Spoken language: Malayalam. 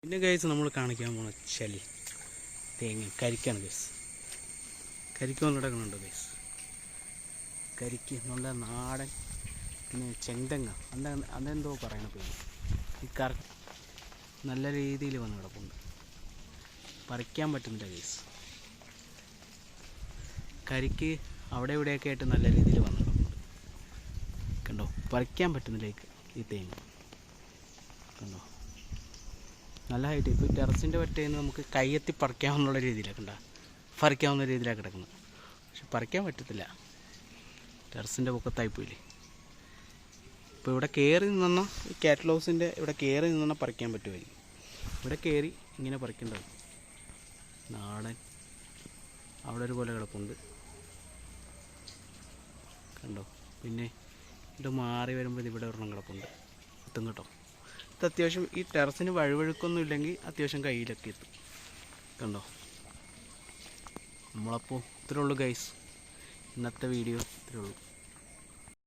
പിന്നെ ഗൈസ് നമ്മൾ കാണിക്കാൻ പോണ തേങ്ങ കരിക്കാണ് ഗൈസ്. കരിക്ക് വന്ന് കിടക്കുന്നുണ്ട് ഗൈസ്. കരിക്ക് നല്ല നാടൻ പിന്നെ ചെങ്തെങ്ങ അതെന്തോ പറയണ പേര്. ഈ നല്ല രീതിയിൽ വന്ന് കിടപ്പുണ്ട്. പറിക്കാൻ പറ്റുന്നില്ല ഗൈസ്. കരിക്ക് അവിടെ ഇവിടെയൊക്കെ ആയിട്ട് നല്ല രീതിയിൽ വന്ന് കിടപ്പുണ്ട്. കണ്ടോ, പറിക്കാൻ പറ്റുന്നില്ല ഈ തേങ്ങ. കണ്ടോ, നല്ല ഹൈറ്റ്. ഇപ്പോൾ ടെറസിൻ്റെ ഒറ്റയിൽ നമുക്ക് കയ്യെത്തി പറിക്കാവുന്ന രീതിയിലാണ് പറിക്കാവുന്ന രീതിയിലാണ് കിടക്കുന്നത്. പക്ഷെ പറിക്കാൻ പറ്റത്തില്ല, ടെറസിൻ്റെ പൊക്കത്തായിപ്പോയില്ലേ. ഇപ്പോൾ ഇവിടെ കയറി നിന്ന ഈ കാറ്റൽ ഹൗസിൻ്റെ ഇവിടെ കയറി നിന്നാൽ പറിക്കാൻ പറ്റുമായിരിക്കും. ഇവിടെ കയറി ഇങ്ങനെ പറിക്കേണ്ടത്. നാടൻ അവിടെ ഒരു പോലെ കിടപ്പുണ്ട്, കണ്ടോ. പിന്നെ ഇത് മാറി വരുമ്പോൾ ഇവിടെ ഒരെണ്ണം കിടപ്പുണ്ട്, എത്തും കേട്ടോ. ഇത് അത്യാവശ്യം ഈ ടെറസിന് വഴുവഴുക്കൊന്നും ഇല്ലെങ്കിൽ അത്യാവശ്യം കയ്യിലൊക്കെ എത്തും, കണ്ടോ. നമ്മളപ്പോൾ ഇത്രേ ഉള്ളൂ ഗൈസ്, ഇന്നത്തെ വീഡിയോ ഇത്രേ ഉള്ളൂ.